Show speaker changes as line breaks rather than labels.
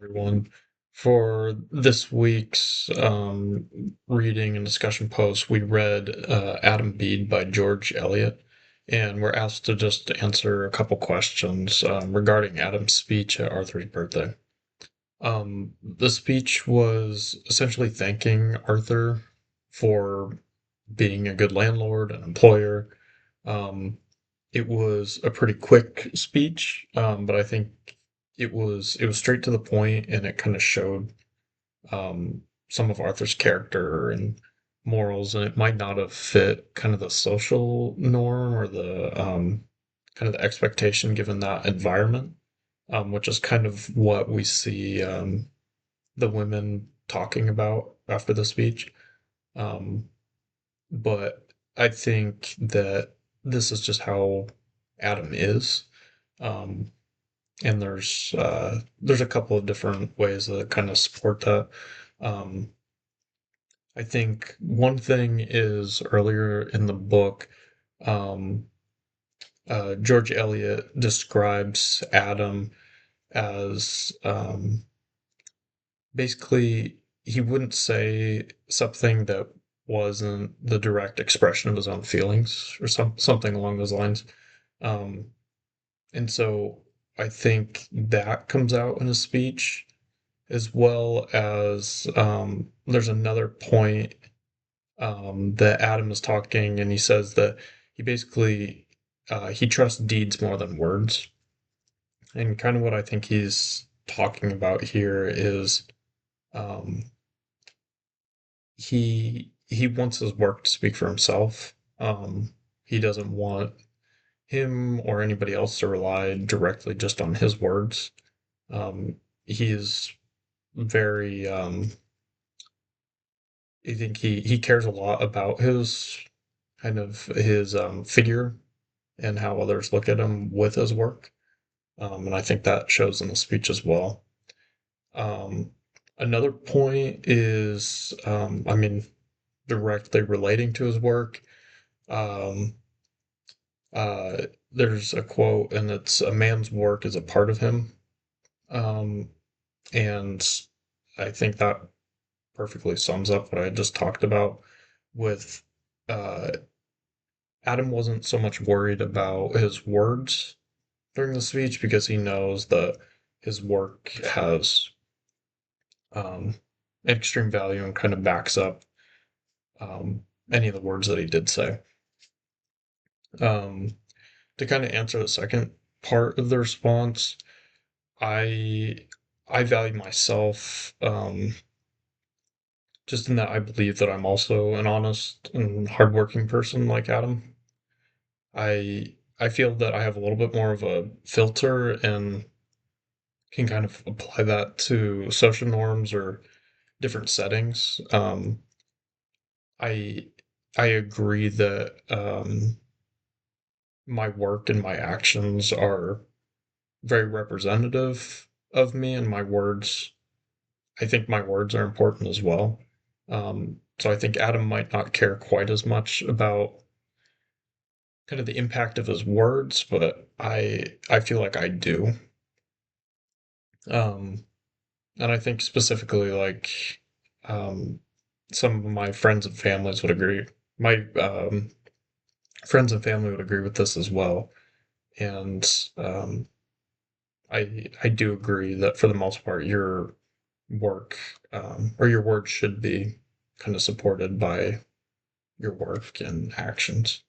Everyone. For this week's reading and discussion post, we read Adam Bede by George Eliot, and we're asked to just answer a couple questions regarding Adam's speech at Arthur's birthday. The speech was essentially thanking Arthur for being a good landlord and employer. Um, it was a pretty quick speech, but I think it was straight to the point, and it kind of showed some of Arthur's character and morals, and it might not have fit kind of the social norm or the kind of the expectation given that environment, which is kind of what we see the women talking about after the speech. Um, but I think that this is just how Adam is. Um, and there's a couple of different ways that kind of support that. Um, I think one thing is earlier in the book, um, George Eliot describes Adam as basically he wouldn't say something that wasn't the direct expression of his own feelings or something along those lines. Um, and so I think that comes out in his speech, as well as there's another point that Adam is talking, and he says that he basically he trusts deeds more than words, and kind of what I think he's talking about here is um, he wants his work to speak for himself. He doesn't want him or anybody else to rely directly just on his words. He is very I think he cares a lot about his kind of his figure and how others look at him with his work. And I think that shows in the speech as well. Um, Another point is, I mean, directly relating to his work. Um, there's a quote, and it's a man's work is a part of him. Um, and I think that perfectly sums up what I just talked about with uh, Adam wasn't so much worried about his words during the speech because he knows that his work has um, extreme value and kind of backs up any of the words that he did say. Um, to kind of answer the second part of the response, I I value myself just in that I believe that I'm also an honest and hardworking person like Adam. I feel that I have a little bit more of a filter and can kind of apply that to social norms or different settings. I I agree that my work and my actions are very representative of me, and my words. I think my words are important as well. So I think Adam might not care quite as much about kind of the impact of his words, but I feel like I do. Um, and I think specifically like um, some of my friends and families would agree. My friends and family would agree with this as well. And I do agree that for the most part, your work or your words should be kind of supported by your work and actions.